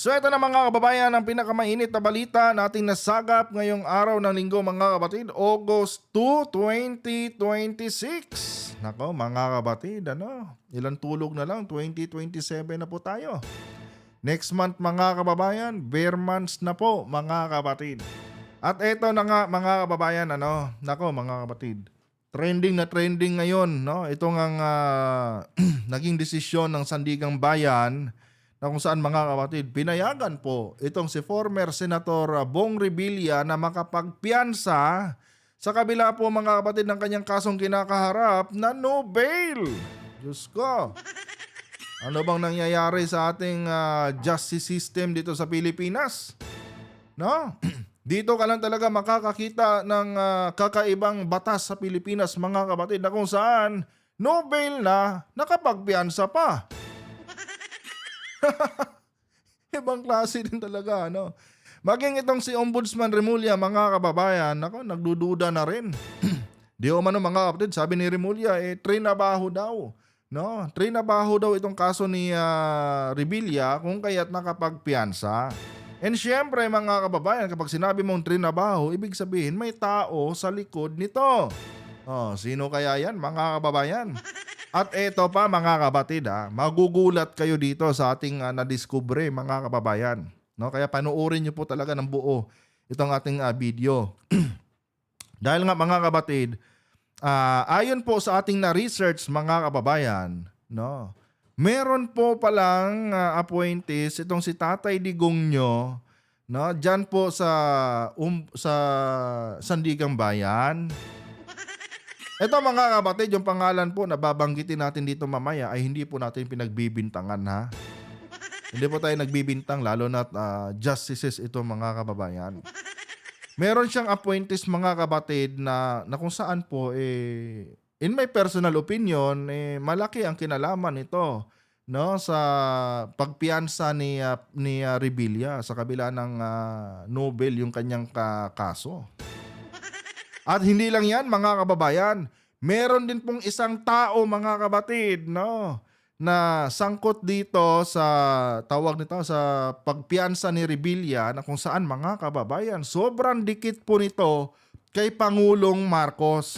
So ito na mga kababayan ang pinakamainit na balita na ating nasagap ngayong araw ng linggo mga kapatid, August 2, 2026. Nako mga kapatid, ilang tulog na lang, 2027 na po tayo. Next month mga kababayan, bare months na po mga kapatid. At eto na nga mga kababayan, nako mga kapatid. Trending na trending ngayon, no? Ito ngang naging desisyon ng Sandigang Bayan na kung saan mga kapatid, pinayagan po itong si former Senator Bong Revilla na makapagpiyansa sa kabila po mga kapatid ng kanyang kasong kinakaharap na no bail. Diyos ko, ano bang nangyayari sa ating justice system dito sa Pilipinas? No? Dito ka lang talaga makakakita ng kakaibang batas sa Pilipinas mga kapatid na kung saan no bail na nakapagpiyansa pa. Ibang klase din talaga, Maging itong si Ombudsman Remulla, mga kababayan, nagdududa na rin. Di umano mga kapatid, sabi ni Remulla, trinabaho daw. No? Trinabaho daw itong kaso ni Revilla kung kaya't nakapagpiyansa. And syempre mga kababayan, kapag sinabi mong trinabaho, ibig sabihin may tao sa likod nito. Sino kaya yan mga kababayan? At eto pa mga kapatid, magugulat kayo dito sa ating nadiskubre mga kababayan. No? Kaya panuorin nyo po talaga ng buo itong ating video. Dahil nga mga kapatid, ayon po sa ating na-research mga kababayan, meron po palang appointees itong si Tatay Digong, dyan po sa Sandigang Bayan. Ito mga kapatid, yung pangalan po na babanggitin natin dito mamaya ay hindi po natin pinagbibintangan ha. Hindi po tayo nagbibintang lalo na justices ito mga kababayan. Meron siyang appointees mga kapatid na kung saan po in my personal opinion malaki ang kinalaman nito sa pagpiyansa ni Revilla sa kabila ng Nobel yung kanyang kaso. At hindi lang yan mga kababayan, meron din pong isang tao mga kapatid na sangkot dito sa tawag nito sa pagpiyansa ni Revilla na kung saan mga kababayan, sobrang dikit po nito kay Pangulong Marcos.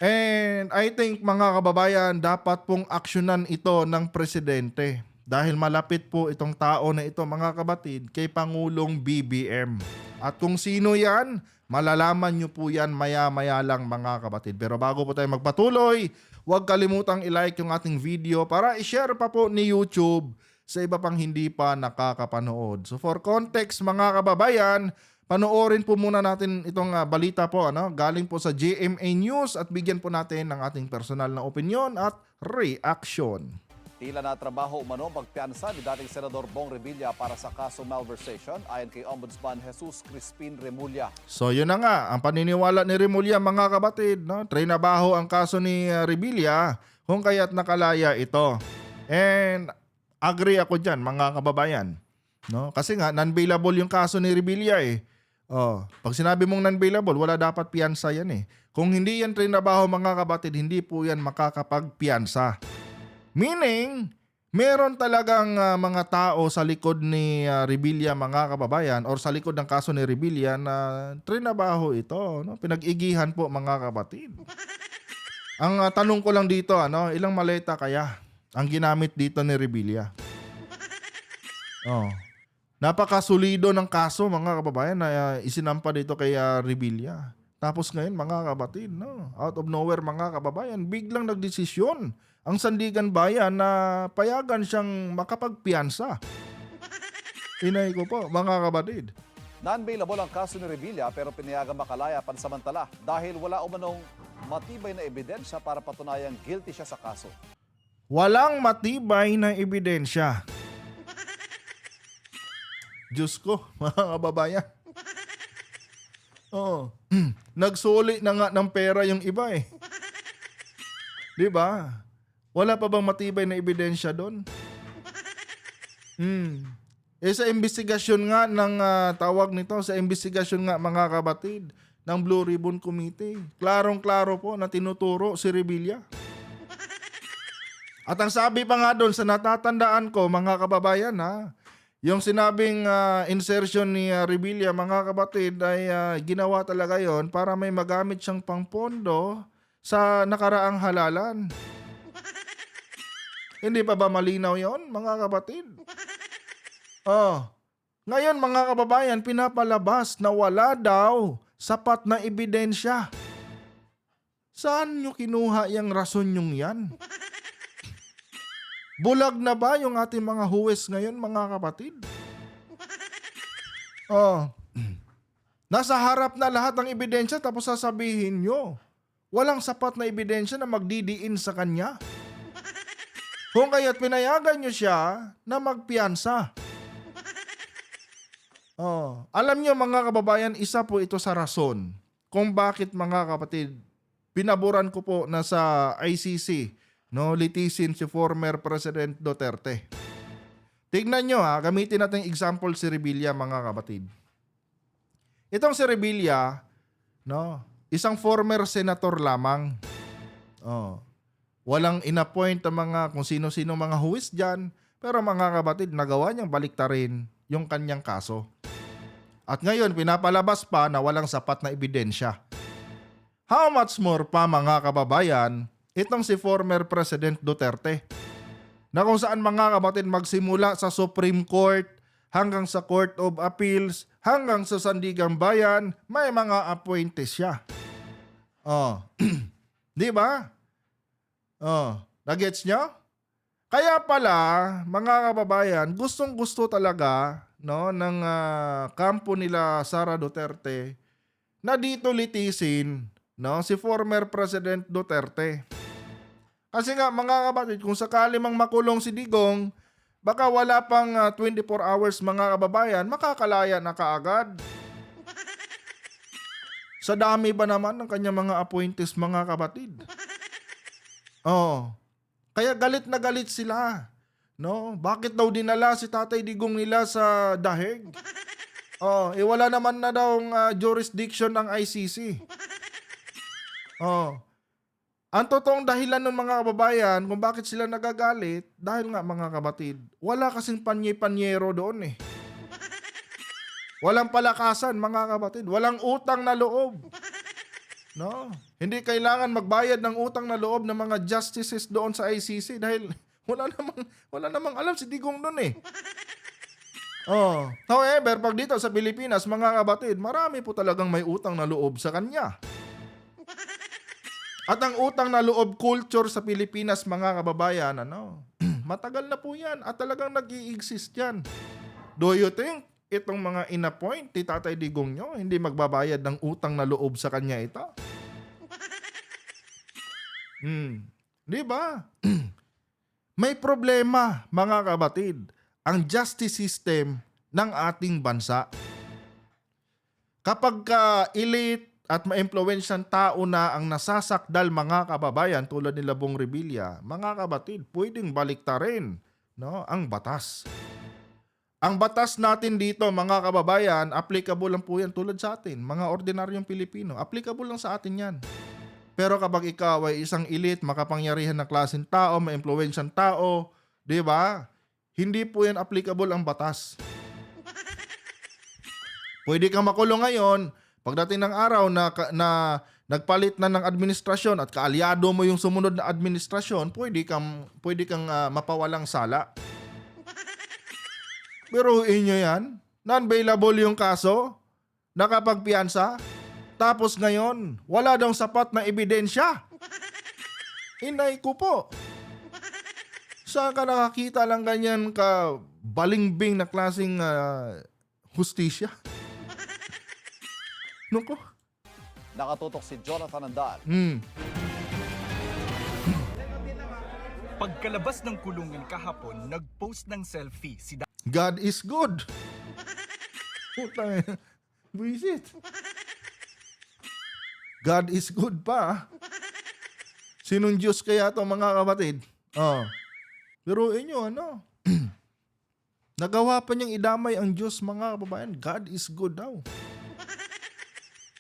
And I think mga kababayan, dapat pong aksyonan ito ng presidente dahil malapit po itong tao na ito mga kapatid kay Pangulong BBM. At kung sino yan, malalaman nyo po yan maya-maya lang mga kapatid. Pero bago po tayo magpatuloy, huwag kalimutang i-like yung ating video para i-share pa po ni YouTube sa iba pang hindi pa nakakapanood. So for context mga kababayan, panoorin po muna natin itong balita po galing po sa GMA News at bigyan po natin ng ating personal na opinion at reaction. Tila na trabaho umano pagpiansa ni dating Senador Bong Revilla para sa kaso malversation ayon kay Ombudsman Jesus Crispin Remulla. So yun na nga, ang paniniwala ni Remulla mga kapatid, trinabaho ang kaso ni Revilla kung kaya't nakalaya ito. And agree ako dyan mga kababayan. Kasi nga non-bailable yung kaso ni Revilla pag sinabi mong non-bailable, wala dapat piyansa yan Kung hindi yan trinabaho mga kapatid, hindi po yan makakapagpiyansa. Meaning, meron talagang mga tao sa likod ni Revilla mga kababayan or sa likod ng kaso ni Revilla na trinabaho ito. Pinag-igihan po mga kapatid. Ang tanong ko lang dito, ilang maleta kaya ang ginamit dito ni Revilla? Napakasulido ng kaso mga kababayan na isinampa dito kay Revilla. Tapos ngayon mga kapatid, out of nowhere mga kababayan, biglang nagdesisyon ang Sandigan Bayan na payagan siyang makapagpiyansa. Inay ko po mga kapatid. Non-bailable ang kaso ni Revilla pero pinayagang makalaya pansamantala dahil wala umanong matibay na ebidensya para patunayang guilty siya sa kaso. Walang matibay na ebidensya. Diyos ko mga kababayan. Nagsuli na nga ng pera yung iba Di ba? Wala pa bang matibay na ebidensya doon? Sa investigasyon nga ng tawag nito, sa investigasyon nga mga kapatid ng Blue Ribbon Committee, klarong-klaro po na tinuturo si Revilla. At ang sabi pa nga doon sa natatandaan ko, mga kababayan ha, yung sinabing insertion ni Revilla, mga kapatid, ay ginawa talaga yon para may magamit siyang pangpondo sa nakaraang halalan. Hindi pa ba malinaw yon, mga kapatid? Oh, ngayon mga kababayan, pinapalabas na wala daw sapat na ebidensya. Saan nyo kinuha yung rason yung yan? Bulag na ba yung ating mga huwes ngayon, mga kapatid? Oh, nasa harap na lahat ng ebidensya tapos sasabihin nyo, walang sapat na ebidensya na magdidiin sa kanya. Kung kaya't pinayagan nyo siya na magpiyansa. Oh, alam nyo mga kababayan, isa po ito sa rason kung bakit, mga kapatid, pinaboran ko po na sa ICC, no, litisin si former President Duterte. Tignan nyo ha, gamitin natin example si Revilla, mga kapatid. Itong si Revilla, no, isang former senator lamang. Oh, walang inappoint ang mga kung sino-sino mga huwis dyan, pero mga kapatid, nagawa niyang baliktarin yung kanyang kaso. At ngayon, pinapalabas pa na walang sapat na ebidensya. How much more pa, mga kababayan, itong si former President Duterte, na kung saan, mga kapatid, magsimula sa Supreme Court hanggang sa Court of Appeals hanggang sa Sandigang Bayan, may mga appointees siya. Oh, di ba? Oh, nagets nyo? Kaya pala, mga kababayan, gustong-gusto talaga, no, ng kampo nila Sara Duterte na dito litisin, no, si former President Duterte. Kasi nga, mga kapatid, kung sakali mang makulong si Digong, baka wala pang 24 hours, mga kababayan, makakalaya na kaagad. Sa dami ba naman ng kanyang mga appointees, mga kapatid? Oh, kaya galit na galit sila. No? Bakit daw dinala si Tatay Digong nila sa dahig? Oh, wala naman na daw jurisdiction ng ICC. Oh. Ang totoong dahilan ng mga kababayan kung bakit sila nagagalit, dahil nga, mga kapatid, wala kasing panye-panyero doon eh. Walang palakasan, mga kapatid. Walang utang na loob. No? Hindi kailangan magbayad ng utang na loob ng mga justices doon sa ICC dahil wala namang alam si Digong doon eh. Oh, however, pag dito sa Pilipinas, mga kapatid, marami po talagang may utang na loob sa kanya. At ang utang na loob culture sa Pilipinas, mga kababayan, matagal na po yan at talagang nag-i-exist yan. Do you think itong mga inappoint ni Tatay Digong nyo, hindi magbabayad ng utang na loob sa kanya ito? Di ba? May problema, mga kapatid, ang justice system ng ating bansa. Kapag elite at ma-impluwensyang tao na ang nasasakdal, mga kababayan, tulad ni Bong Revilla, mga kapatid, pwedeng baliktarin, no, ang batas. Ang batas natin dito, mga kababayan, applicable lang po yan tulad sa atin, mga ordinaryong Pilipino. Applicable lang sa atin yan. Pero kapag ikaw ay isang elite, makapangyarihan na klaseng tao, ma-impluwensyang tao, di ba? Hindi po yan applicable ang batas. Pwede kang makulong ngayon, pagdating ng araw na nagpalit na ng administrasyon at kaalyado mo yung sumunod na administrasyon, pwede kang mapawalang sala. Pero inyo yan, non-bailable yung kaso, nakapagpiyansa, tapos ngayon, wala daw sapat na ebidensya. Inay ko po. Saan ka nakakita lang ganyan ka balingbing na klaseng hustisya? Nuko. Nakatutok si Jonathan Andal. Pagkalabas ng kulungan kahapon, nag-post ng selfie si God is good. Putang, buisit. God is good pa. Sinong Diyos kaya to, mga kapatid? Oh. Pero inyo, nagawa pa niyang idamay ang Diyos, mga kababayan. God is good daw.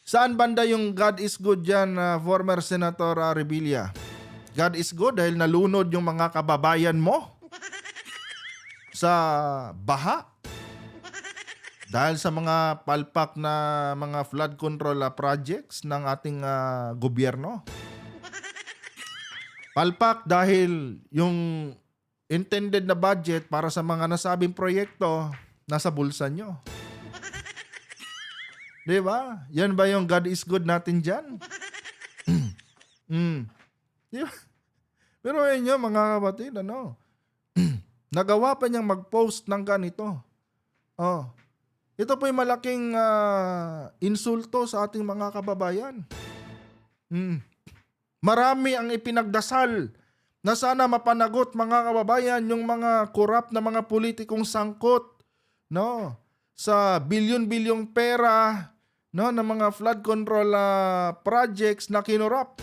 Saan banda yung God is good dyan, former Senator Revilla? God is good dahil nalunod yung mga kababayan mo sa baha. Dahil sa mga palpak na mga flood control projects ng ating gobyerno. Palpak dahil yung intended na budget para sa mga nasabing proyekto nasa bulsa nyo. Diba? Yan ba yung God is good natin dyan? Diba? Pero ayun nyo mga kapatid, nagawa pa niyang mag-post ng ganito. Ito po yung malaking insulto sa ating mga kababayan. Marami ang ipinagdasal na sana mapanagot mga kababayan yung mga korap na mga politikong sangkot sa bilyon-bilyong pera ng mga flood control projects na kinurap.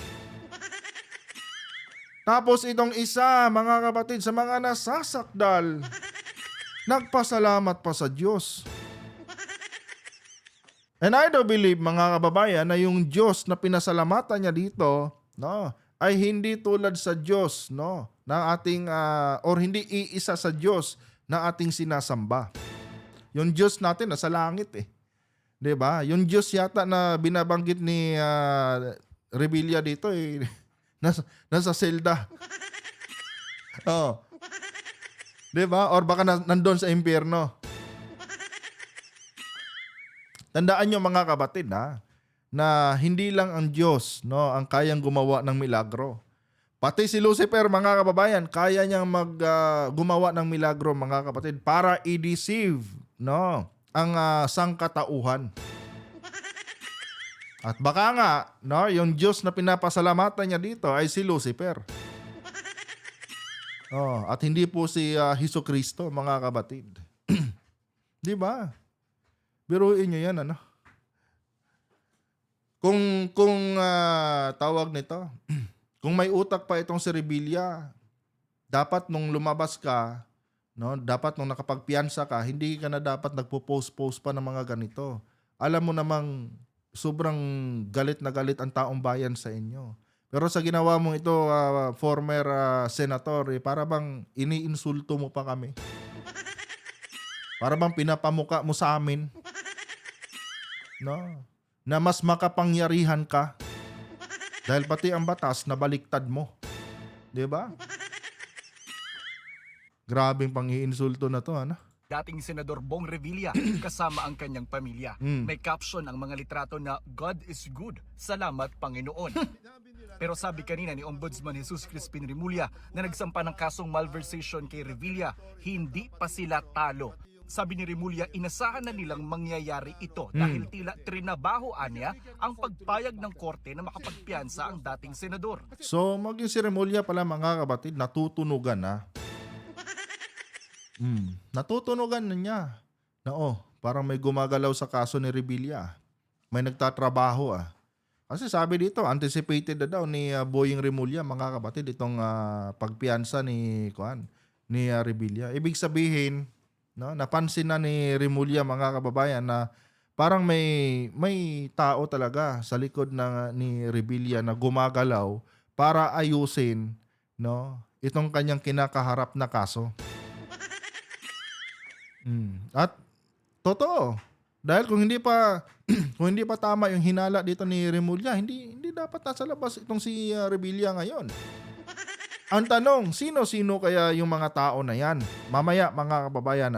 Tapos itong isa mga kapatid sa mga nasasakdal nagpasalamat pa sa Diyos. And I do believe mga kababayan na yung Diyos na pinasalamatan niya dito ay hindi tulad sa Diyos na ating or hindi iisa sa Diyos na ating sinasamba. Yung Diyos natin nasa langit 'Di ba? Yung Diyos yata na binabanggit ni Revilla dito nasa selda. 'Di ba? Or baka nandoon sa impyerno. Tandaan nyo mga kapatid na hindi lang ang Diyos ang kayang gumawa ng milagro. Pati si Lucifer mga kababayan, kaya niyang gumawa ng milagro mga kapatid para i-deceive ang sangkatauhan. At baka nga yung Diyos na pinapasalamatan niya dito ay si Lucifer. At hindi po si Jesucristo mga kapatid. 'Di ba? Biruin nyo yan, Kung tawag nito, kung may utak pa itong si Revilla, dapat nung lumabas ka, dapat nung nakapagpiyansa ka, hindi ka na dapat nagpo-post pa ng mga ganito. Alam mo namang sobrang galit na galit ang taong bayan sa inyo. Pero sa ginawa mong ito, former senator, para bang iniinsulto mo pa kami? Para bang pinapamuka mo sa amin? Na mas makapangyarihan ka dahil pati ang batas na baliktad mo. 'Di ba? Grabeng pang-iinsulto na to, Dating Senador Bong Revilla kasama ang kanyang pamilya. May caption ang mga litrato na God is good, salamat Panginoon. Pero sabi kanina ni Ombudsman Jesus Crispin Remulla na nagsampa ng kasong malversation kay Revilla, hindi pa sila talo. Sabi ni Remulla, inasahan na nilang mangyayari ito dahil tila trinabahoan niya ang pagpayag ng korte na makapagpiyansa ang dating senador. So, maging si Remulla pala mga kapatid, natutunugan na. Natutunugan na niya. Na parang may gumagalaw sa kaso ni Revilla. May nagtatrabaho Kasi sabi dito, anticipated na daw ni Boying Remulla mga kapatid itong pagpiyansa ni Revilla. Ibig sabihin, napansin na ni Remulla mga kababayan na parang may tao talaga sa likod ni Revilla na gumagalaw para ayusin itong kanyang kinakaharap na kaso. At totoo, dahil kung hindi pa tama yung hinala dito ni Remulla, hindi dapat nasa labas itong si Revilla ngayon. Ang tanong, sino-sino kaya yung mga tao na yan? Mamaya mga kababayan,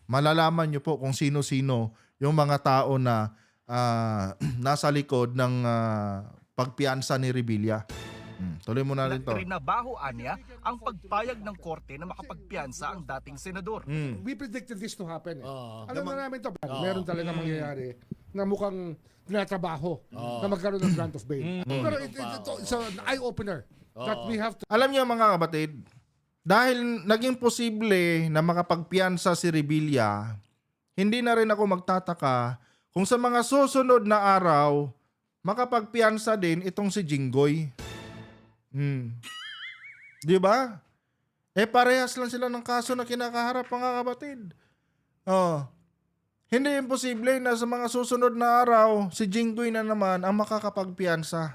malalaman nyo po kung sino-sino yung mga tao na nasa likod ng pagpiyansa ni Revilla. Tuloy mo na rin to. Trinabahoan niya ang pagpayag ng korte na makapagpiyansa ang dating senador. We predicted this to happen. Alam na namin to. Meron talaga mangyayari na mukhang tinatrabaho na magkaroon ng grant of bail. Pero it's an eye-opener that we have to... Alam niyo mga kapatid, dahil naging posible na makapagpiyansa si Revilla, hindi na rin ako magtataka kung sa mga susunod na araw, makapagpiyansa din itong si Jinggoy. Di ba? Parehas lang sila ng kaso na kinakaharap mga kapatid. Hindi imposible na sa mga susunod na araw, si Jinggoy na naman ang makakapagpiyansa.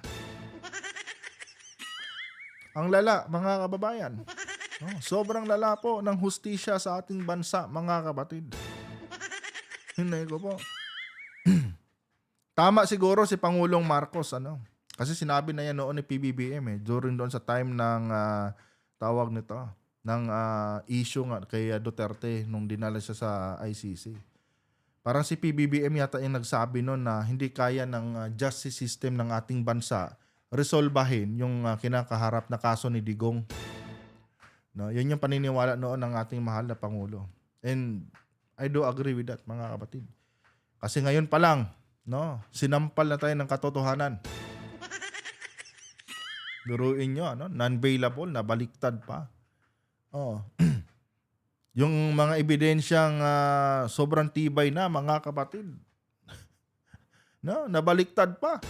Ang lala, mga kababayan. No, sobrang lala po ng hustisya sa ating bansa, mga kapatid. Hinay ko po. Tama siguro si Pangulong Marcos, ano? Kasi sinabi na yan noon ni PBBM during doon sa time ng tawag nito, ng issue nga kay Duterte nung dinala siya sa ICC. Parang si PBBM yata yung nagsabi noon na hindi kaya ng justice system ng ating bansa resolbahin yung kinakaharap na kaso ni Digong. No, yun yung paniniwala noon ng ating mahal na Pangulo. And I do agree with that, mga kapatid. Kasi ngayon pa lang, no, sinampal na tayo ng katotohanan. Duruin nyo, ano, non-bailable, nabaliktad pa. Oh. Yung mga ebidensyang sobrang tibay na, mga kapatid. No, nabaliktad pa.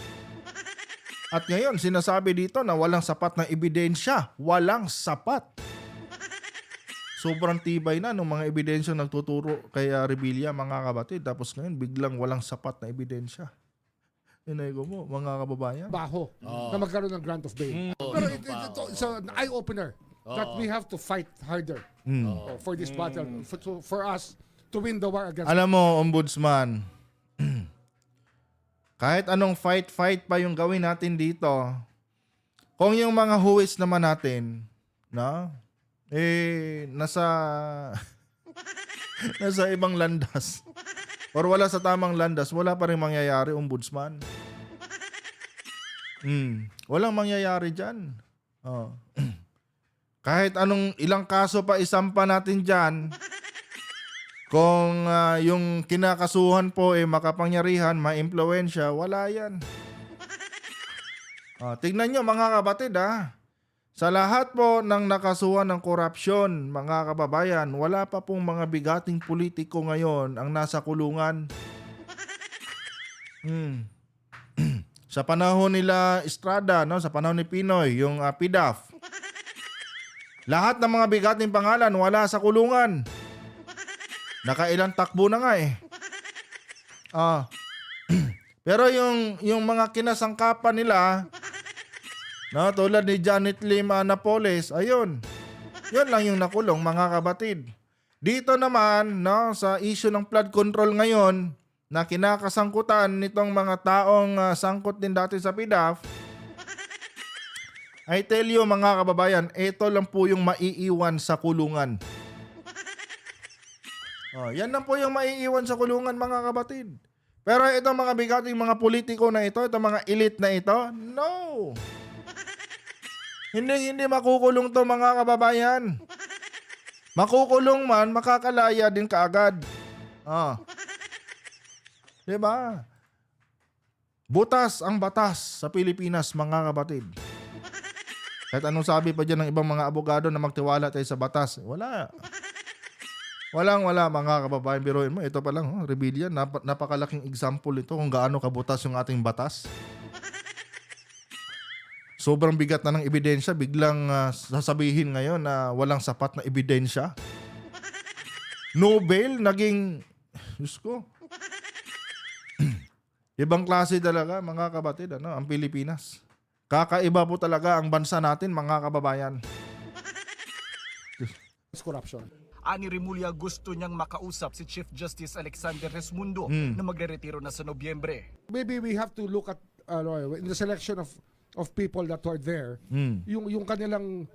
At ngayon, sinasabi dito na walang sapat na ebidensya. Walang sapat. Sobrang tibay na ng mga ebidensyang nagtuturo kay Revilla, mga kapatid. Tapos ngayon, biglang walang sapat na ebidensya. Inay ko mo, mga kababayan. Baho na magkaroon ng grant of bail. Pero it's an eye-opener that we have to fight harder for this battle, for us to win the war against. Alam mo, Ombudsman, kahit anong fight pa yung gawin natin dito, kung yung mga huwis naman natin, no, nasa nasa ibang landas or wala sa tamang landas, wala pa rin mangyayari, Ombudsman. Walang mangyayari dyan. Oh. Kahit anong ilang kaso pa isampa natin dyan, kung yung kinakasuhan po makapangyarihan, maimpluwensya, wala yan. Tignan nyo, mga kapatid, sa lahat po ng nakasuhan ng korupsyon, mga kababayan, wala pa pong mga bigating politiko ngayon ang nasa kulungan. Sa panahon nila Estrada, no, sa panahon ni Pinoy, yung PDAF, lahat ng mga bigating pangalan wala sa kulungan. Nakailang takbo na nga Pero yung mga kinasangkapan nila, no, tulad ni Janet Lim Napoles, ayun. Yun lang yung nakulong, mga kapatid. Dito naman, no, sa issue ng flood control ngayon, na kinakasangkutan nitong mga taong sangkot din dati sa PDAF, I tell you, mga kababayan, ito lang po yung maiiwan sa kulungan. Yan lang po yung maiiwan sa kulungan, mga kapatid. Pero itong mga bigating mga politiko na ito, itong mga elite na ito, no. Hindi makukulong to, mga kababayan. Makukulong man, makakalaya din kaagad. Diba? Butas ang batas sa Pilipinas, mga kapatid. Kahit anong sabi pa dyan ng ibang mga abogado na magtiwala tayo sa batas, wala. Wala, mga kababayan. Biruin mo, ito pa lang, Revilla, napakalaking example ito kung gaano kabutas yung ating batas. Sobrang bigat na ng ebidensya, biglang sasabihin ngayon na walang sapat na ebidensya. No bail, naging, Diyos ko. Ibang klase talaga, mga kapatid, ang Pilipinas. Kakaiba po talaga ang bansa natin, mga kababayan. Corruption. Ani Remulla gusto niyang makausap si Chief Justice Alexander Resmundo na magre-retiro na sa Nobyembre. Maybe we have to look at in the selection of people that are there, yung kanilang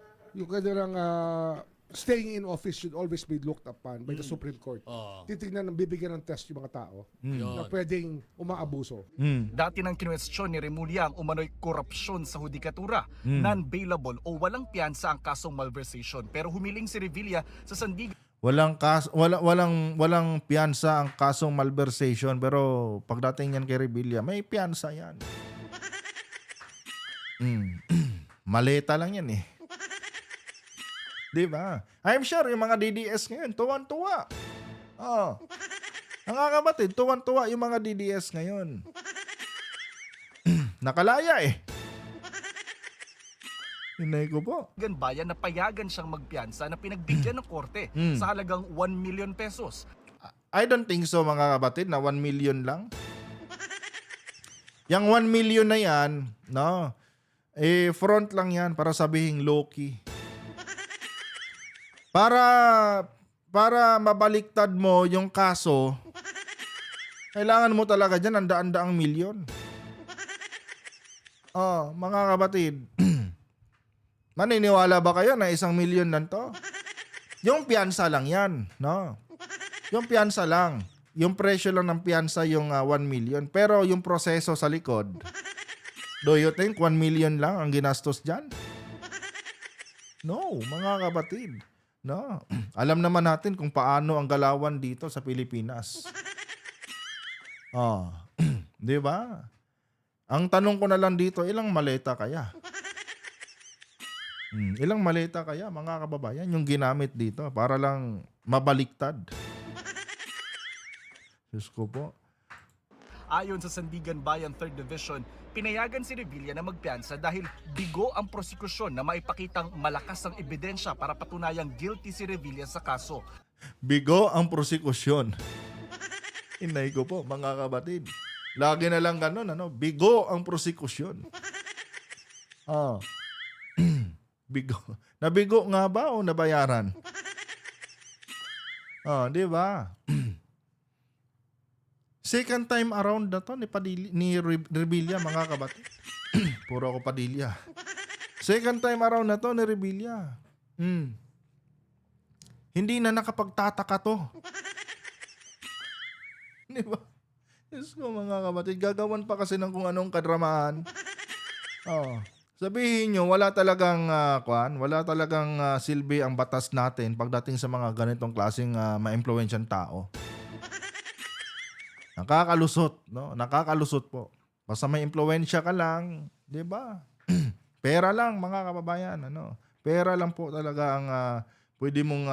staying in office should always be looked upon by the Supreme Court. Titignan, bibigyan ng test yung mga tao na pwedeng umaabuso. Dati nang kinwestiyon ni Remulla ang umano'y korupsyon sa hudikatura, non-bailable o walang piyansa ang kasong malversation. Pero humiling si Revilla sa sandigan. Walang piyansa ang kasong malversation, pero pagdating yan kay Revilla, may piyansa yan. Maleta lang yan Di ba? I'm sure yung mga DDS ngayon, tuwan-tuwa. Mga kapatid, tuwan-tuwa yung mga DDS ngayon. Nakalaya Hinay ko po. Bayan na payagan siyang magpiyansa na pinagbigyan ng korte sa halagang 1 million pesos. I don't think so, mga kapatid, na 1 million lang. Yang 1 million na yan, no, front lang yan para sabihing low-key. Para mabaliktad mo yung kaso, kailangan mo talaga dyan ang daan-daang milyon. Mga kapatid, maniniwala ba kayo na 1 milyon lang to? Yung piyansa lang yan, no? Yung piyansa lang. Yung presyo lang ng piyansa yung 1 million. Pero yung proseso sa likod, do you think 1 million lang ang ginastos dyan? No, mga kapatid. No. Alam naman natin kung paano ang galawan dito sa Pilipinas. Di ba? Ang tanong ko na lang dito, ilang maleta kaya? Ilang maleta kaya, mga kababayan, yung ginamit dito para lang mabaliktad? Diyos ko po. Ayon sa Sandigan Bayan 3rd Division, pinayagan si Revilla na magpiyansa dahil bigo ang prosekusyon na maipakitang malakas ang ebidensya para patunayang guilty si Revilla sa kaso. Bigo ang prosekusyon. Inay ko po, mga kabatid. Lagi na lang ganun, bigo ang prosekusyon. Bigo. Nabigo nga ba o nabayaran? Di ba? Second time around na to ni Revilla, mga kabatid. Puro ako Padilla. Second time around na to ni Revilla. Hindi na nakapagtataka to. Di ba? Diyos ko, mga kabatid, gagawan pa kasi ng kung anong kadramaan. Sabihin nyo, wala talagang silbi ang batas natin pagdating sa mga ganitong klaseng ma-impluwensyang tao. Nakakalusot, no? Nakakalusot po. Basta may impluwensya ka lang, 'di ba? Pera lang, mga kababayan, Pera lang po talaga ang pwede mong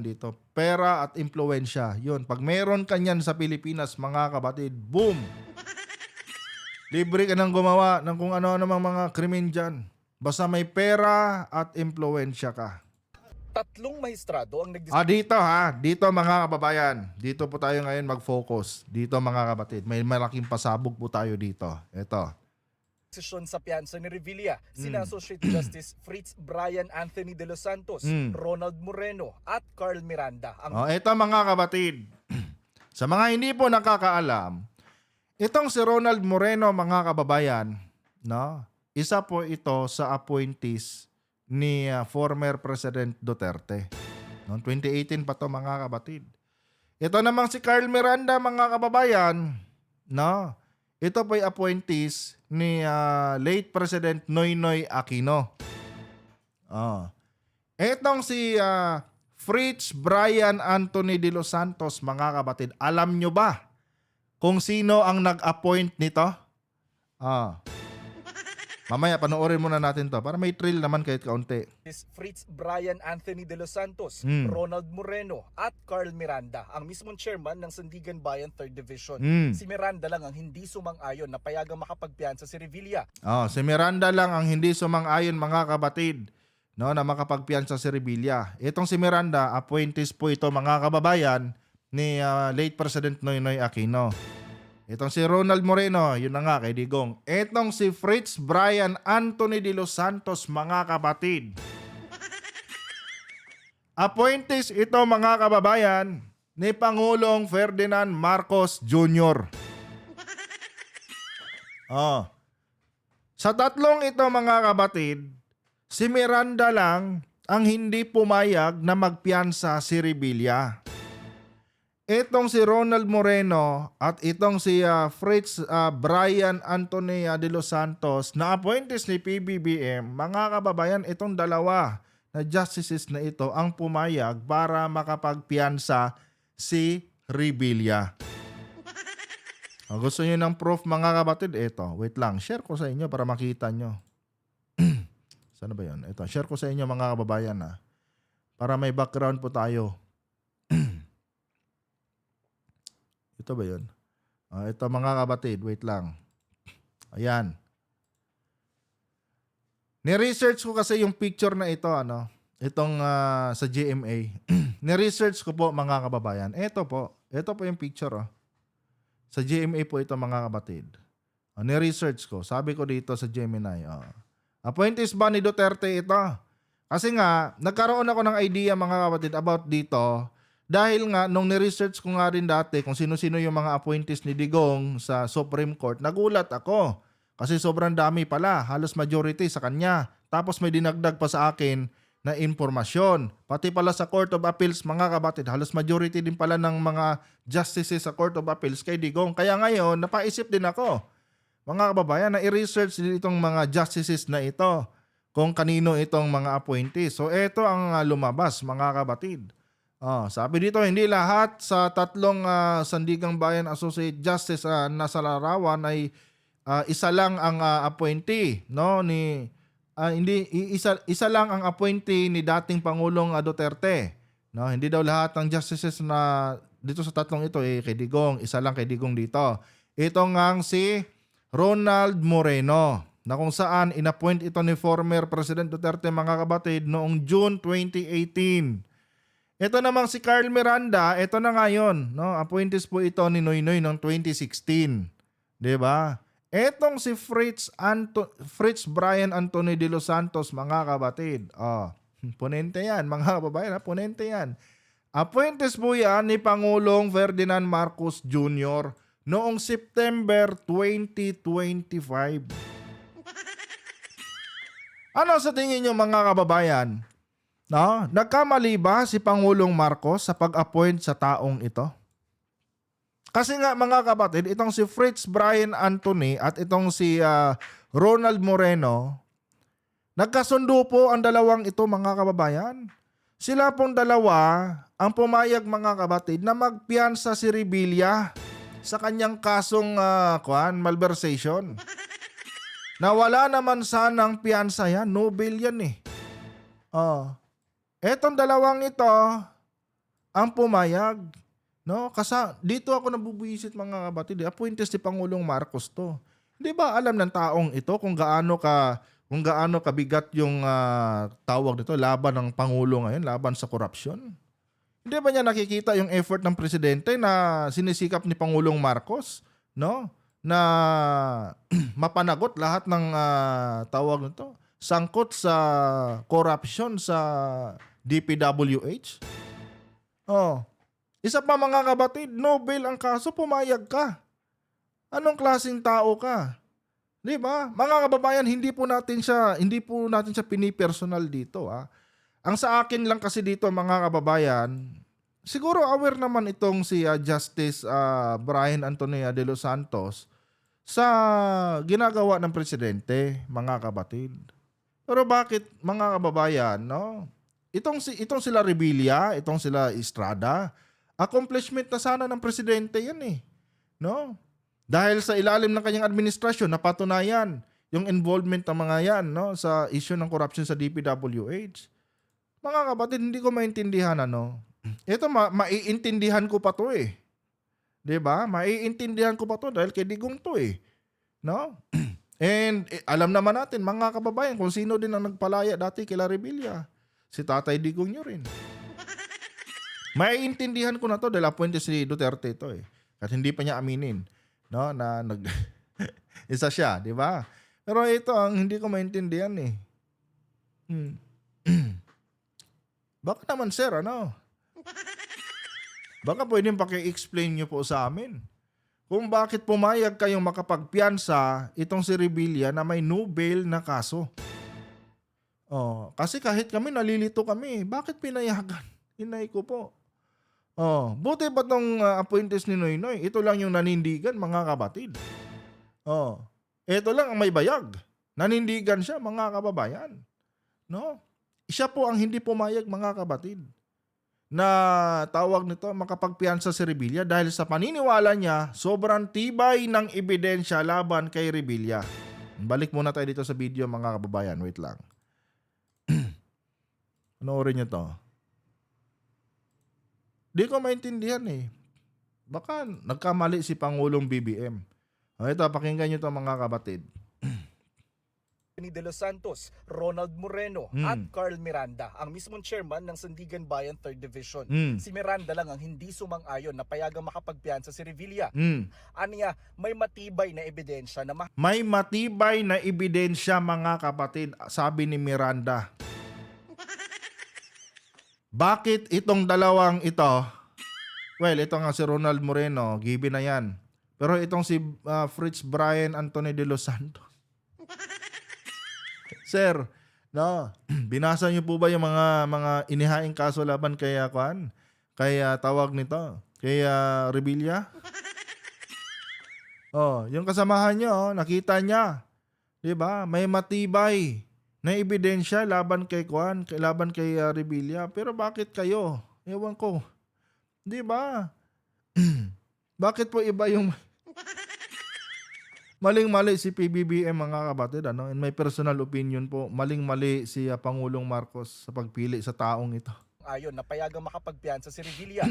dito. Pera at impluwensya. 'Yun. Pag meron ka niyan sa Pilipinas, mga kabatid, boom. Libre ka nang gumawa ng kung ano-ano mga krimen diyan. Basta may pera at impluwensya ka. 3 mahistrado ang Dito mga kababayan. Dito po tayo ngayon mag-focus. Dito, mga kapatid. May malaking pasabog po tayo dito. Ito. desisyon sa piyansa ni Revilla, sina Associate Justice Fritz Brian Anthony de los Santos, Ronald Moreno at Carl Miranda. Ito, mga kapatid. Sa mga hindi po nakakaalam, itong si Ronald Moreno, mga kababayan, isa po ito sa appointees ni former President Duterte. Noong 2018 pa to, mga kapatid. Ito namang si Carl Miranda, mga kababayan, ito po'y appointees ni late President Noynoy Aquino. Itong si Fritz Brian Anthony de los Santos, mga kapatid, alam nyo ba kung sino ang nag-appoint nito? Mamaya, panoorin muna natin to para may thrill naman kahit kaunti. Fritz Brian Anthony de los Santos, Ronald Moreno at Carl Miranda, ang mismong chairman ng Sandigan Bayan 3rd Division. Si Miranda lang ang hindi sumang-ayon na payagang makapagpiyansa si Revilla. Si Miranda lang ang hindi sumang-ayon, mga kapatid, na makapagpiyansa si Revilla. Itong si Miranda, appointees po ito, mga kababayan, ni late President Noynoy Aquino. Itong si Ronald Moreno, yun na nga kay Digong. Itong si Fritz Brian Anthony de los Santos, mga kapatid. Appointees ito, mga kababayan, ni Pangulong Ferdinand Marcos Jr. Sa tatlong ito, mga kapatid, si Miranda lang ang hindi pumayag na magpiyansa si Revilla. Itong si Ronald Moreno at itong si Fritz Brian Anthony de los Santos na appointees ni PBBM, mga kababayan, itong dalawa na justices na ito ang pumayag para makapagpiyansa si Revilla. Gusto niyo ng proof, mga kapatid? Ito, wait lang, share ko sa inyo para makita nyo. Saan ba yun? Ito, share ko sa inyo, mga kababayan, para may background po tayo. Ito ba yun? Ito, mga kapatid, wait lang. Ayan. Ni-research ko kasi yung picture na ito, itong sa GMA. Ni-research ko po, mga kababayan. Ito po yung picture, Sa GMA po ito, mga kapatid. Ni-research ko. Sabi ko dito sa Gemini, Appointees ba ni Duterte ito? Kasi nga, nagkaroon ako ng idea mga kapatid about dito dahil nga nung ni-research ko nga rin dati kung sino-sino yung mga appointees ni Digong sa Supreme Court, nagulat ako. Kasi sobrang dami pala, halos majority sa kanya. Tapos may dinagdag pa sa akin na impormasyon. Pati pala sa Court of Appeals mga kapatid, halos majority din pala ng mga justices sa Court of Appeals kay Digong. Kaya ngayon, napaisip din ako, mga kababayan, na i-research din itong mga justices na ito kung kanino itong mga appointees. So ito ang lumabas mga kapatid. Sabi dito, hindi lahat sa tatlong Sandigang Bayan Associate Justice na sa larawan ay isa lang ang appointee, no, ni hindi isa lang ang appointee ni dating Pangulong Duterte, no? Hindi daw lahat ng justices na dito sa tatlong ito kay Digong, isa lang kay Digong dito. Ito ngang si Ronald Moreno, na kung saan inappoint ito ni former President Duterte mga kapatid noong June 2018. Ito namang si Carl Miranda, ito na ngayon, no? Appointees po ito ni Noynoy noong 2016. 'Di ba? Etong si Fritz Brian Anthony de los Santos mga kapatid. Ponente yan mga kababayan, ponente yan. Appointees po yan ni Pangulong Ferdinand Marcos Jr. noong September 2025. Ano sa tingin nyo mga kababayan? No? Nagkamali ba si Pangulong Marcos sa pag-appoint sa taong ito? Kasi nga mga kapatid, itong si Fritz Brian Anthony at itong si Ronald Moreno, nagkasundo po ang dalawang ito mga kababayan. Sila pong dalawa ang pumayag mga kapatid na magpiyansa si Revilla sa kanyang kasong malversation. Na wala naman sanang piyansa yan, no bail yan Etong dalawang ito ang pumayag. No, kasi dito ako nabubuisit mga kapatid. Appointees si Pangulong Marcos to. Hindi ba alam ng taong ito kung gaano kabigat yung tawag nito laban ng Pangulo ngayon, laban sa korupsyon? Hindi ba niya nakikita yung effort ng presidente na sinisikap ni Pangulong Marcos, no? Na mapanagot lahat ng tawag nito, sangkot sa korupsyon sa DPWH? Isa pa mga kapatid, no bail ang kaso, pumayag ka. Anong klaseng tao ka? 'Di ba? Mga kababayan, hindi po natin siya pinipersonal dito. Ang sa akin lang kasi dito mga kababayan, siguro aware naman itong si Justice Brian Antonio de los Santos sa ginagawa ng presidente, mga kapatid. Pero bakit mga kababayan, no? Itong sila Revilla, itong sila Estrada, accomplishment na sana ng presidente yan no? Dahil sa ilalim ng kanyang administrasyon, napatunayan yung involvement ng mga yan, no? Sa issue ng corruption sa DPWH. Mga kapatid, hindi ko maintindihan, Ito, maiintindihan ko pa to 'Di ba? Maiintindihan ko pa to dahil kay Digong to no? And alam naman natin, mga kababayan, kung sino din ang nagpalaya dati kay Revilla. Si Tatay Digong nyo rin. Maiintindihan ko na to dahil appointed si Duterte ito At hindi pa niya aminin, no, na isa siya, 'di ba? Pero ito ang hindi ko maintindihan Baka naman sir, Baka pwedeng paki-explain niyo po sa amin kung bakit pumayag kayong makapagpiyansa itong si Revilla na may no bail na kaso. Kasi kahit kami nalilito kami, bakit pinayagan? Hinay ko po. Buti ba tong appointees ni Noynoy? Ito lang yung nanindigan, mga kapatid. Ito lang ang may bayag. Nanindigan siya, mga kababayan. No? Siya po ang hindi pumayag, mga kapatid, na tawag nito, makapagpiyansa si Revilla dahil sa paniniwala niya, sobrang tibay ng ebidensya laban kay Revilla. Balik muna tayo dito sa video, mga kababayan. Wait lang. Panoorin niyo to. Di ko maintindihan Baka nagkamali si Pangulong BBM. Ito, pakinggan nyo ito mga kapatid. Anthony De Los Santos, Ronald Moreno at Carl Miranda, ang mismong chairman ng Sandigan Bayan 3rd Division. Si Miranda lang ang hindi sumang-ayon na payagang makapagpiyansa si Revilla. Aniya, may matibay na ebidensya na May matibay na ebidensya, mga kapatid, sabi ni Miranda. Bakit itong dalawang ito? Well, ito nga si Ronald Moreno, given na yan. Pero itong si Fritz Brian Anthony De Los Santos. Sir, no, binasa niyo po ba yung mga inihaing kaso laban kay Kwan? Kaya tawag nito, kay Revilla? Oh, yung kasamahan niyo, nakita niya. 'Di ba? May matibay na ebidensya laban kay Kwan, laban kay Revilla. Pero bakit kayo? Ewan ko. 'Di ba? Bakit po iba yung maling-mali si PBBM, mga kapatid, ano? In my personal opinion po, maling-mali si Pangulong Marcos sa pagpili sa taong ito. ayon na payagang makapagpiyansa si Revilla.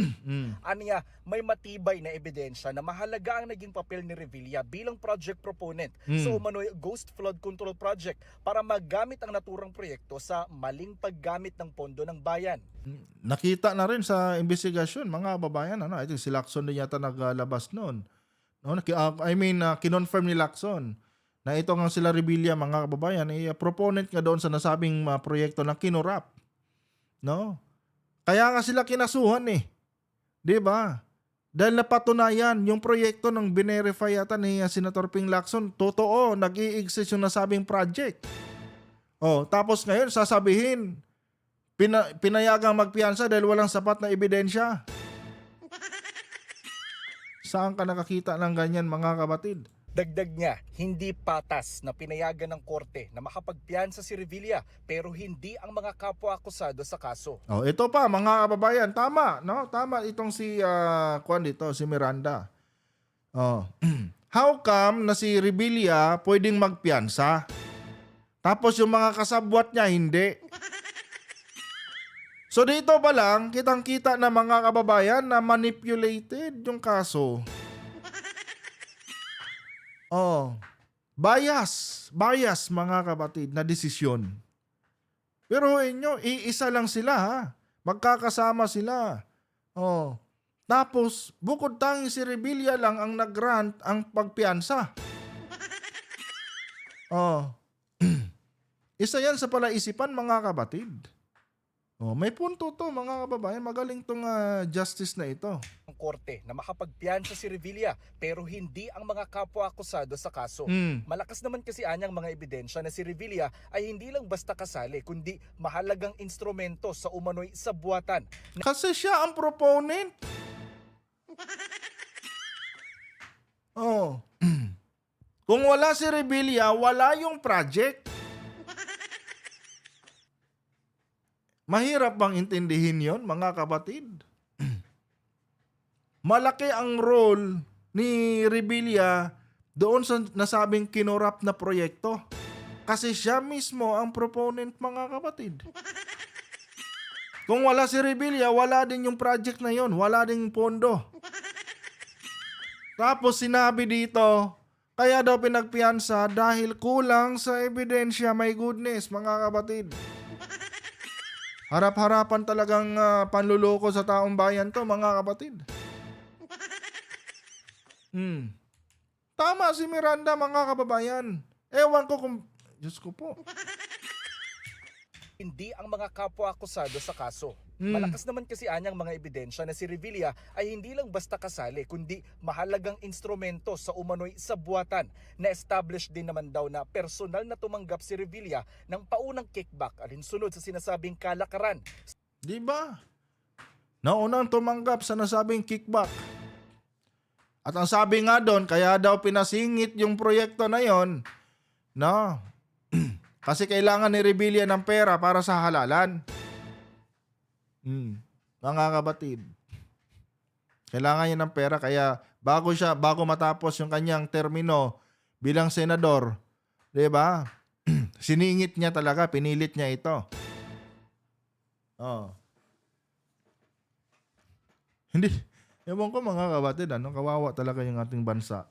Aniya, may matibay na ebidensya na mahalaga ang naging papel ni Revilla bilang project proponent sa umano'y Ghost Flood Control Project para magamit ang naturang proyekto sa maling paggamit ng pondo ng bayan. Nakita na rin sa investigasyon, mga babayan, ano? I think si Lacson din yata naglabas noon. No, kinonfirm ni Lacson na ito nga sila Revilla, mga kababayan, proponent nga doon sa nasabing proyekto ng kinurap. No? Kaya nga sila kinasuhan eh. 'Di ba? Dahil napatunayan yung proyekto ng binerify yata ni Senator Ping Lacson, totoo, nag-i-exist yung nasabing project. Oh, tapos ngayon sasabihin pinayagang magpiyansa dahil walang sapat na ebidensya. Saan ka nakakita ng ganyan, mga kapatid? Dagdag niya, hindi patas na pinayagan ng korte na makapagpiyansa si Revilla pero hindi ang mga kapwa-akusado sa kaso. Oh, ito pa, mga kababayan, tama, no? Tama itong si si Miranda. Oh. How come na si Revilla pwedeng magpiyansa? Tapos yung mga kasabwat niya hindi. So dito pa lang, kitang-kita na, mga kababayan, na manipulated yung kaso. Oh, bias, mga kapatid, na desisyon. Pero inyo, iisa lang sila, ha? Magkakasama sila. Oh. Tapos, bukod tanging si Revilla lang ang nag-grant ang pagpiyansa. Oh. Isa yan sa palaisipan, mga kapatid. Oh, may punto to, mga kababayan. Magaling tong justice na ito. Ang korte na makapagpiyansa si Revilla pero hindi ang mga kapwa-akusado sa kaso. Malakas naman kasi anyang mga ebidensya na si Revilla ay hindi lang basta kasali kundi mahalagang instrumento sa umano'y sabuatan. Kasi siya ang proponent. Oh. Kung wala si Revilla, wala yung project. Mahirap bang intindihin yon, mga kapatid? Malaki ang role ni Revilla doon sa nasabing kinurap na proyekto. Kasi siya mismo ang proponent, mga kapatid. Kung wala si Revilla, wala din yung project na yon, wala din pondo. Tapos sinabi dito, kaya daw pinagpiyansa dahil kulang sa ebidensya. My goodness, mga kapatid. Harap-harapan talagang panluloko sa taong bayan to, mga kapatid. Tama si Miranda, mga kababayan. Ewan ko kung... Diyos ko po. Hindi ang mga kapwa-akusado sa kaso. Malakas naman kasi anyang mga ebidensya na si Revilla ay hindi lang basta kasali kundi mahalagang instrumento sa umano'y sabuatan na established din naman daw na personal na tumanggap si Revilla ng paunang kickback alinsunod sa sinasabing kalakaran. Di ba? Naunang tumanggap sa nasabing kickback. At ang sabi nga doon, kaya daw pinasingit yung proyekto na yon, no? Kasi kailangan ni Revilla ng pera para sa halalan. Mga kapatid. Kailangan niya ng pera kaya bago matapos yung kanyang termino bilang senador, 'di ba? Siningit niya talaga, pinilit niya ito. Oh. Hindi, ewan ko, mga kapatid, kawawa talaga yung ating bansa.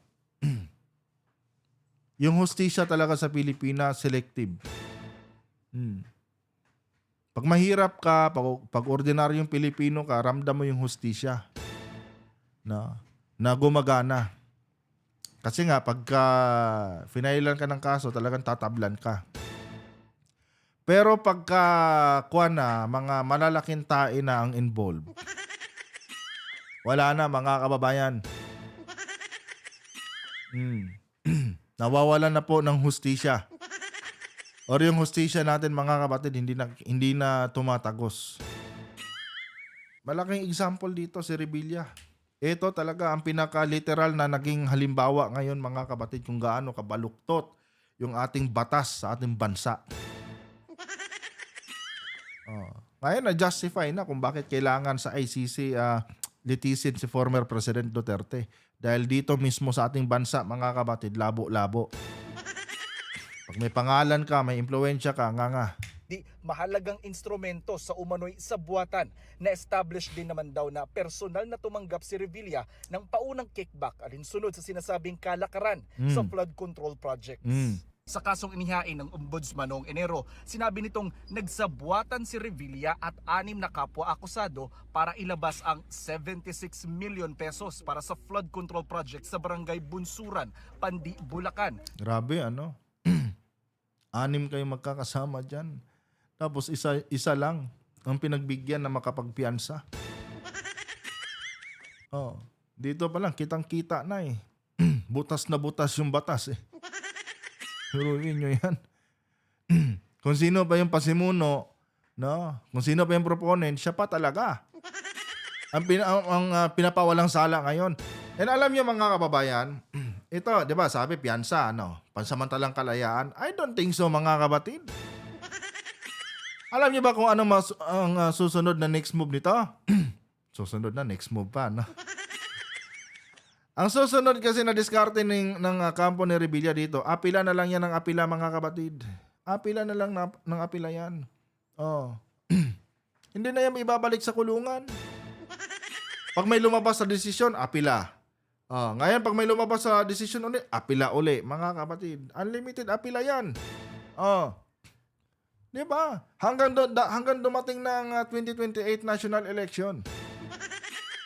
yung hustisya talaga sa Pilipinas, selective. Pag mahirap ka, pag ordinaryong Pilipino ka, ramdam mo yung hustisya na gumagana. Kasi nga, pagka finailan ka ng kaso, talagang tatablan ka. Pero pagka mga malalaking tae na ang involved, wala na mga kababayan. Nawawalan na po ng hustisya. Or yung hustisya natin mga kapatid, hindi na tumatagos. Malaking example dito si Revilla. Ito talaga ang pinaka-literal na naging halimbawa ngayon mga kapatid kung gaano kabaluktot yung ating batas sa ating bansa. Ngayon na-justify na kung bakit kailangan sa ICC litisin si former President Duterte. Dahil dito mismo sa ating bansa mga kapatid, labo-labo. Pag may pangalan ka, may impluwensya ka, nga. Di mahalagang instrumento sa umano'y sabuatan na establish din naman daw na personal na tumanggap si Revilla ng paunang kickback alinsunod sa sinasabing kalakaran sa flood control projects. Sa kasong inihain ng Ombudsman noong Enero, sinabi nitong nagsabuatan si Revilla at 6 na kapwa akusado para ilabas ang 76 million pesos para sa flood control project sa barangay Bunsuran, Pandi, Bulacan. Grabe 6 kayo magkakasama dyan. Tapos isa lang ang pinagbigyan na makapagpiyansa. Dito pa lang, kitang-kita na butas na butas yung batas Suruin nyo yan. Kung sino pa yung pasimuno, kung sino pa yung proponent, siya pa talaga. Ang pinapawalang sala ngayon. And alam nyo mga kababayan, ito, di ba, sabi piyansa, pansamantalang kalayaan. I don't think so mga kabatid. Alam niyo ba kung ano ang susunod na next move nito? Susunod na next move pa, Ang susunod kasi na diskarte ng kampo ni Revilla dito, apila na lang yan ng apila mga kabatid. Apila na lang ng apila yan. Hindi na yan ibabalik sa kulungan. Pag may lumabas sa desisyon, apila. Ngayon pag may lumabas sa desisyon ulit, apila uli. Mga kapatid, unlimited apila yan. Di ba? Hanggang dumating ng 2028 national election.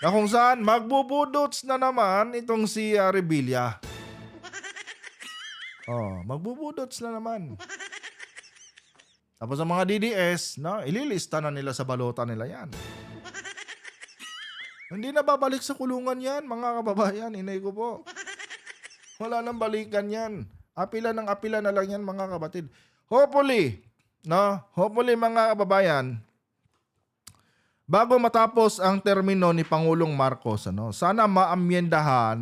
Na kung saan magbubudots na naman itong si Revilla. Magbubudots na naman. Tapos ang mga DDS, ililista na nila sa balota nila yan. Hindi na babalik sa kulungan yan, mga kababayan. Inay ko po. Wala nang balikan yan. Apila ng apila na lang yan, mga kapatid. Hopefully, mga kababayan, bago matapos ang termino ni Pangulong Marcos, sana maamyendahan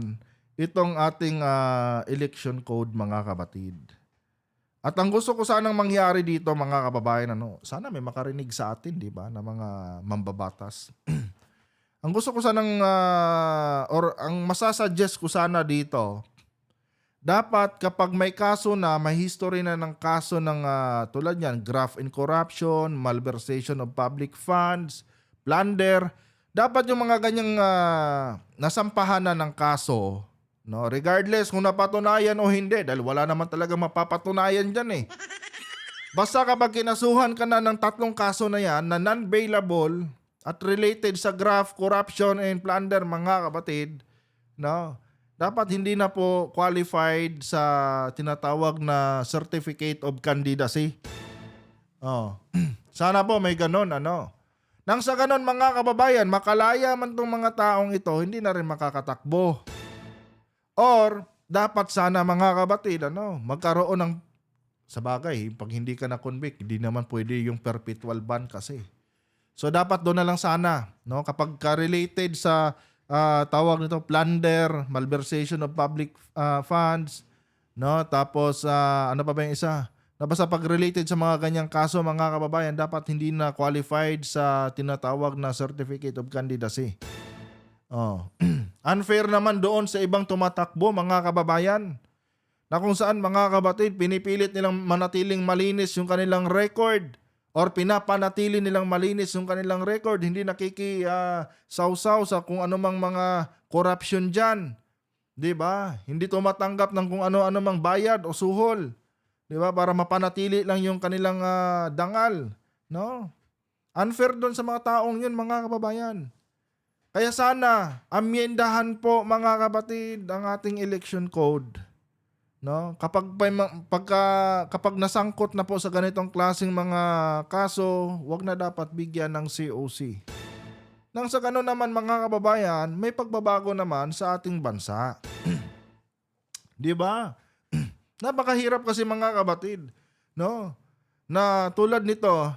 itong ating election code, mga kapatid. At ang gusto ko sanang mangyari dito, mga kababayan, sana may makarinig sa atin, di ba, na mga mambabatas. Ang gusto ko sanang, ang masasuggest ko sana dito, dapat kapag may kaso na, may history na ng kaso ng tulad yan, graft and corruption, malversation of public funds, plunder, dapat yung mga ganyang nasampahan na ng kaso, regardless kung napatunayan o hindi, dahil wala naman talaga mapapatunayan dyan Basta kapag kinasuhan ka na ng 3 kaso na yan na non-bailable at related sa graft, corruption, and plunder, mga kapatid, dapat hindi na po qualified sa tinatawag na Certificate of Candidacy. Sana po may ganon, Nang sa ganon, mga kababayan, makalaya man tong mga taong ito, hindi na rin makakatakbo. Or, dapat sana mga kabatid, magkaroon ng, sa bagay, pag hindi ka na-convict, hindi naman pwede yung perpetual ban kasi. So, dapat doon na lang sana, kapag ka-related sa tawag nito, plunder, malversation of public funds, tapos, ano pa ba yung isa? Basta pag-related sa mga ganyang kaso, mga kababayan, dapat hindi na qualified sa tinatawag na Certificate of Candidacy. Unfair naman doon sa ibang tumatakbo, mga kababayan, na kung saan, mga kabatid, pinipilit nilang manatiling malinis yung kanilang record or pinapanatili nilang malinis yung kanilang record, hindi nakikisawsaw sa kung anumang mga corruption dyan. 'Di ba? Hindi tumatanggap ng kung ano-ano mang bayad o suhol. 'Di ba? Para mapanatili lang yung kanilang dangal, no? Unfair doon sa mga taong 'yun, mga kababayan. Kaya sana amyendahan po, mga kapatid, ang ating election code, no? Kapag nasangkot na po sa ganitong klaseng mga kaso, wag na dapat bigyan ng COC. Nang sa gano'n naman, mga kababayan, may pagbabago naman sa ating bansa. 'Di ba? Napakahirap kasi, mga kapatid, no? Na tulad nito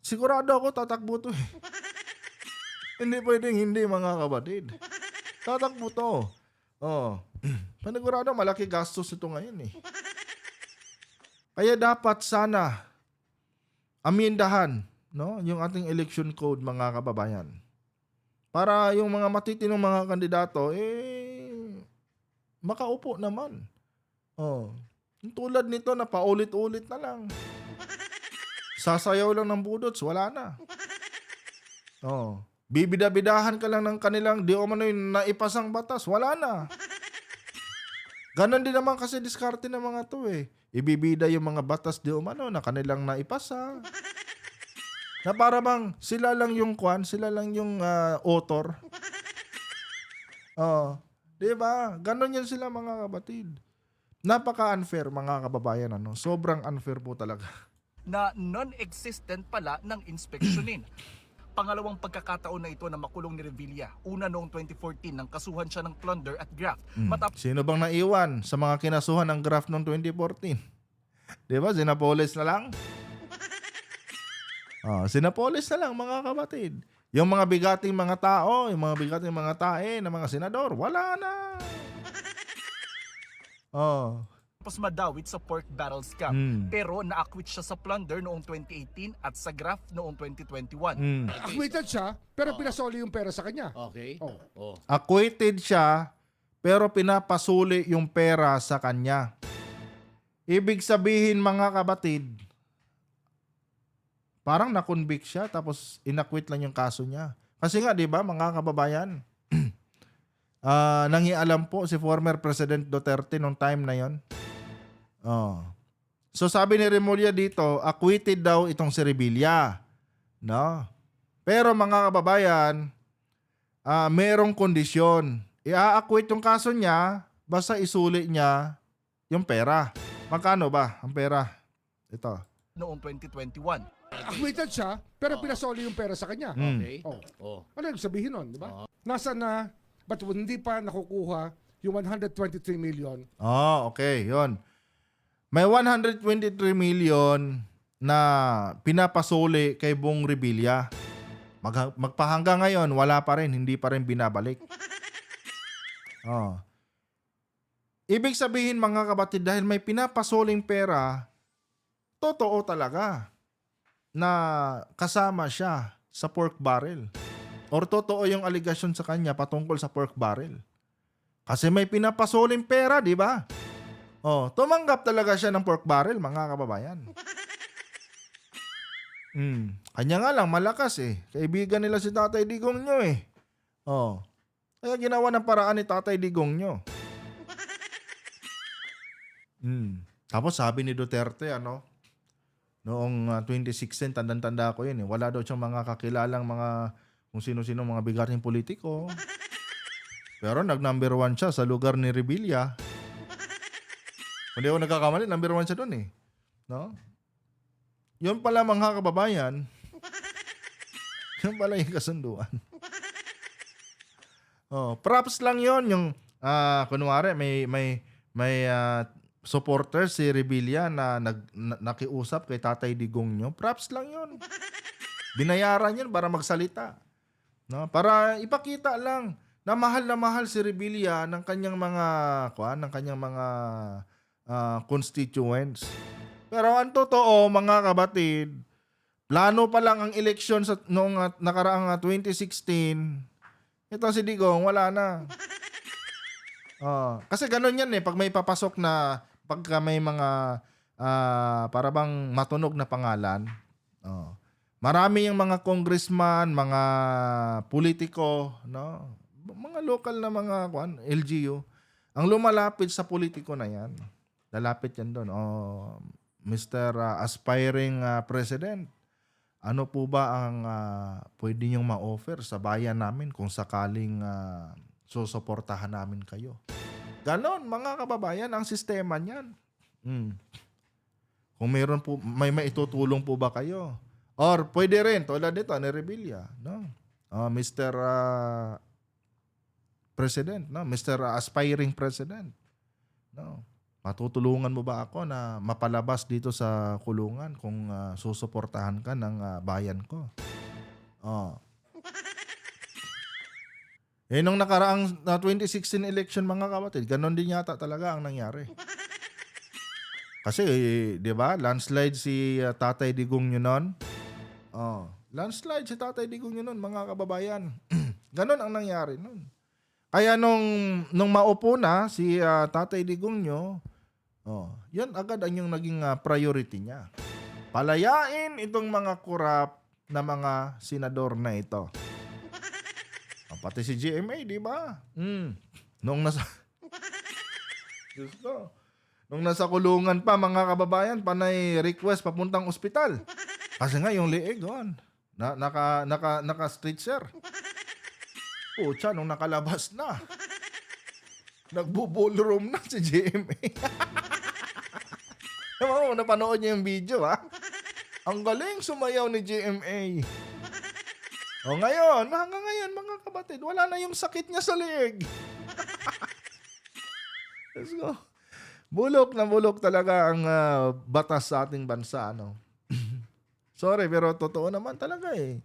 sigurado ako tatakbo to. Hindi pwedeng hindi, mga kapatid. Tatakbo to. Oh. Panigurado, malaki gastos ito ngayon eh. Kaya dapat sana amyendahan, no, yung ating election code, mga kababayan. Para yung mga matitinong mga kandidato makaupo naman. Oh. Yung tulad nito na paulit-ulit na lang. Sasayaw lang ng budots, wala na. Oh. Bibida-bidahan ka lang ng kanilang di o mano'y naipasang batas, wala na. Ganon din naman kasi diskarte ng mga to eh. Ibibida yung mga batas di o mano na kanilang naipasa. Na para bang sila lang yung sila lang yung author. Oh, 'di ba? Ganon yan sila, mga kapatid. Napaka-unfair, mga kababayan, ano. Sobrang unfair po talaga. Na non-existent pala ng inspeksyonin. Pangalawang pagkakataon na ito na makulong ni Revilla. Una noong 2014 nang kasuhan siya ng plunder at graft. Matapos Sino bang naiwan sa mga kinasuhan ng graft noong 2014? 'Di ba? Sinapolis na lang. Sinapolis na lang, mga kapatid. Yung mga bigating mga tao, yung mga bigating mga tae na mga senador, wala na. madawit sa pork barrel scam. Pero na-acquit siya sa plunder noong 2018 at sa graft noong 2021. Acquitted siya, pero pinasoli yung pera sa kanya. Okay. Oh. Acquitted siya, pero pinapasuli yung pera sa kanya. Ibig sabihin, mga kapatid, parang na-convict siya tapos inacquit lang yung kaso niya. Kasi nga, di ba, mga kababayan, nangialam po si former President Duterte nung time na yon. So sabi ni Remulla dito, acquitted daw itong si Revilla. No? Pero mga kababayan, merong kondisyon. I-acquit yung kaso niya, basta isuli niya yung pera. Magkano ba ang pera? Ito. Noong 2021. Acquitted siya, pero pinasoli yung pera sa kanya. Okay. Ano yung sabihin nun, di ba? Nasa na, but hindi pa nakukuha yung 123 million. Okay, yon. May 123 million na pinapasuli kay Bong Revilla. Magpahanggang ngayon, wala pa rin, hindi pa rin binabalik. Ibig sabihin, mga kapatid, dahil may pinapasuling pera, totoo talaga na kasama siya sa pork barrel. Or totoo yung aligasyon sa kanya patungkol sa pork barrel. Kasi may pinapasuling pera, di ba? Tumanggap talaga siya ng pork barrel, mga kababayan. Kanya nga lang, malakas eh. Kaibigan nila si Tatay Digong nyo eh. Kaya ginawa ng paraan ni Tatay Digong nyo. Tapos sabi ni Duterte, noong 2016, tandang-tanda ko yun eh. Wala daw siyang mga kakilalang kung sino-sino mga bigating politiko. Pero nag-number 1 siya sa lugar ni Revilla. Hindi ako nagkakamali, number 1 siya doon eh. No? Yun pala, mga kababayan. Yun pala yung kasunduan. Props lang yun. Yung, kunwari, may supporter si Revilla na nakiusap kay Tatay Digong nyo. Props lang yun. Binayaran yun para magsalita. No? Para ipakita lang na mahal si Revilla ng kanyang mga constituents. Pero ang totoo, mga kabatid, plano pa lang ang eleksyon noong nakaraang 2016. Ito si Digong, wala na. Kasi ganun yan eh, pag may papasok na, pagka may mga para bang matunog na pangalan, marami yung mga congressman, mga politiko, no? Mga local na mga LGU, Ang lumalapit sa politiko na yan, lalapit yan doon. Mr. Aspiring President, ano po ba ang pwede niyong ma-offer sa bayan namin kung sakaling susuportahan namin kayo? Ganon, mga kababayan, ang sistema niyan. Kung mayroon po, may maitutulong po ba kayo? Or pwede rin, tulad dito, ni Revilla, no? Mr. President, no? Mr. Aspiring President, no? Matutulungan mo ba ako na mapalabas dito sa kulungan kung susuportahan ka ng bayan ko? Nung nakaraang 2016 election, mga kapatid, ganon din yata talaga ang nangyari. Kasi, di ba, landslide si Tatay Digong yun nun. Landslide si Tatay Digong yun nun, mga kababayan. Ganon ang nangyari nun. Kaya nung maupo na si Tatay Digong nyo, yan agad ang yung naging priority niya. Palayain itong mga kurap na mga senador na ito. Pati si GMA, di ba? Nung nasa kulungan pa, mga kababayan, panay request papuntang ospital. Kasi nga yung liig doon, naka-stretcher. Pucha, nung nakalabas na, nagbo-ballroom na si GMA. Napanood niyo yung video, ha? Ang galing sumayaw ni GMA. Hanggang ngayon, mga kapatid, wala na yung sakit niya sa liig. Let's go. Bulok na bulok talaga ang batas sa ating bansa, no? Sorry, pero totoo naman talaga eh.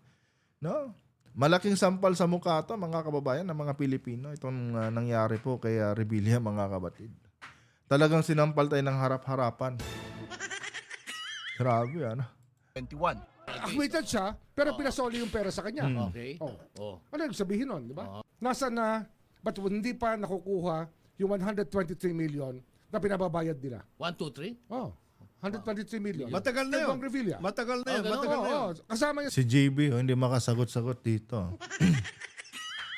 No? Malaking sampal sa mukha to, mga kababayan, ng mga Pilipino. Itong nangyari po kay Revilla, mga kapatid. Talagang sinampal tayo ng harap-harapan. Grabe, ano? 21. Acquitted siya, pero pinasoli yung pera sa kanya. Okay. Ano yung sabihin nun, di ba? Nasa na, but hindi pa nakukuha yung 123 million na pinababayad nila. 1, 2, 3? 123 million. Matagal na Kay yun. Bong Revilla. Matagal na yun. ganun. Matagal na yun. Kasama yung Si JB, hindi makasagot-sagot dito.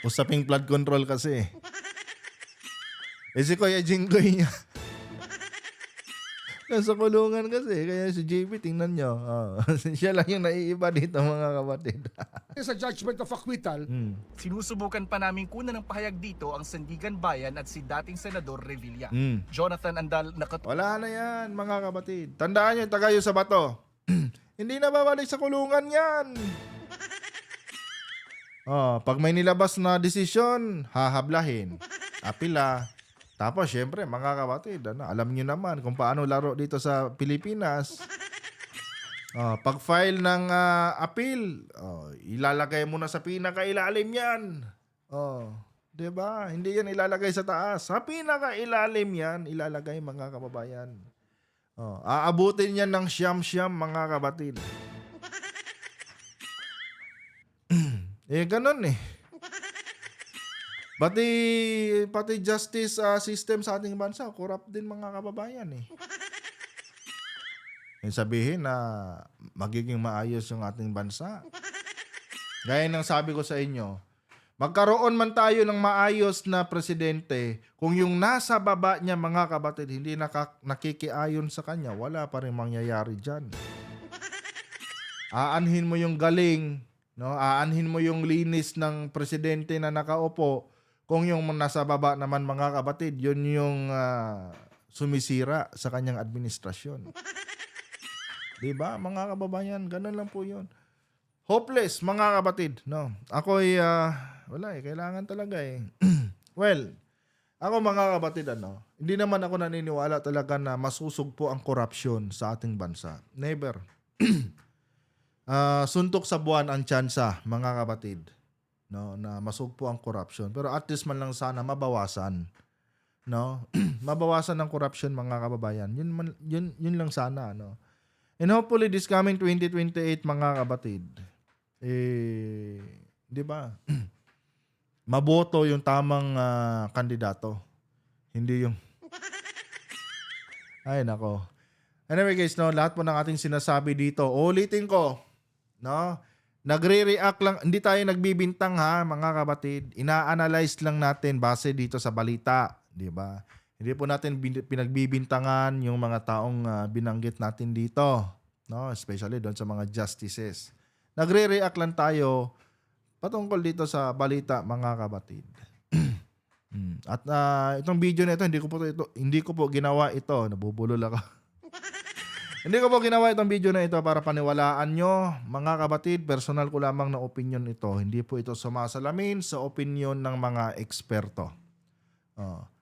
Usaping flood control kasi. Si Kuya Jinggoy niya. Nasa kulungan kasi. Kaya si JB, tingnan nyo. Siya lang yung naiiba dito, mga kapatid. sa judgment of acquittal. Sinusubukan pa namin kunan ng pahayag dito ang Sandigan Bayan at si dating Senador Revilla. Jonathan Andal Wala na yan, mga kapatid. Tandaan nyo, tagayo sa bato. Hindi na babalik sa kulungan yan. Pag may nilabas na desisyon, hahablahin. Apila. Tapos, syempre, mga kapatid, alam nyo naman kung paano laro dito sa Pilipinas. Pag-file ng appeal, ilalagay mo na sa pinakailalim yan. Diba? Hindi yan ilalagay sa taas. Sa pinakailalim yan, ilalagay, mga kababayan. Aabutin yan ng siyam-siyam, mga kapatid. Ganun eh. Pati justice system sa ating bansa, corrupt din, mga kababayan eh. Sabihin na magiging maayos yung ating bansa. Gaya ng sabi ko sa inyo, magkaroon man tayo ng maayos na presidente, kung yung nasa baba niya, mga kapatid, hindi nakikiayon sa kanya, wala pa rin mangyayari dyan. Aanhin mo yung galing, no? Aanhin mo yung linis ng presidente na nakaupo, kung yung nasa baba naman, mga kapatid, yun yung sumisira sa kanyang administrasyon. Diba, mga kababayan? Ganun lang po yun. Hopeless, mga kapatid. No? Ako'y, wala eh, kailangan talaga eh. Well, ako, mga kapatid, hindi naman ako naniniwala talaga na masusugpo ang korupsyon sa ating bansa. Never. Suntok sa buwan ang tsansa, mga kapatid. No, na masugpo ang korupsyon. Pero at least man lang sana mabawasan. No? Mabawasan ang korupsyon, mga kababayan. Yun lang sana, no? And hopefully this coming 2028, mga kapatid, di ba? Maboto yung tamang kandidato. Hindi yung ay nako. Anyway guys, no, lahat po ng ating sinasabi dito, ulitin ko, no? nagre-react lang, hindi tayo nagbibintang ha, mga kapatid. Ina-analyze lang natin base dito sa balita, di ba? Hindi po natin pinagbibintangan yung mga taong binanggit natin dito, no? Especially doon sa mga justices. Nagre-react lang tayo patungkol dito sa balita, mga kapatid. At itong video na ito, hindi ko po ginawa ito. Nabubulol ako. Hindi ko po ginawa itong video na ito para paniwalaan nyo. Mga kapatid, personal ko lamang na opinion ito. Hindi po ito sumasalamin sa opinion ng mga eksperto.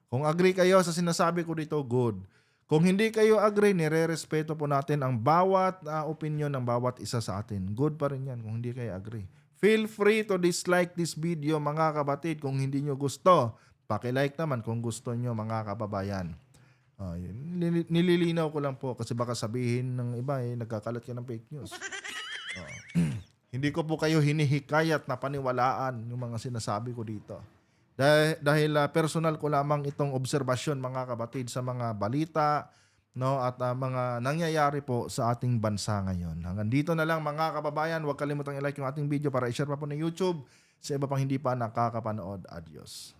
Kung agree kayo sa sinasabi ko dito, good. Kung hindi kayo agree, nire-respeto po natin ang bawat opinion ng bawat isa sa atin. Good pa rin yan kung hindi kayo agree. Feel free to dislike this video, mga kapatid, kung hindi nyo gusto. Paki-like naman kung gusto nyo, mga kababayan. Nililinaw ko lang po kasi baka sabihin ng iba nagkakalat ka ng fake news. Hindi ko po kayo hinihikayat na paniwalaan yung mga sinasabi ko dito. Dahil personal ko lamang itong obserbasyon, mga kapatid, sa mga balita, no, at mga nangyayari po sa ating bansa ngayon. Hanggang dito na lang, mga kababayan. Huwag kalimutang i-like yung ating video para i-share pa po ng YouTube sa iba pang hindi pa nakakapanood. Adios.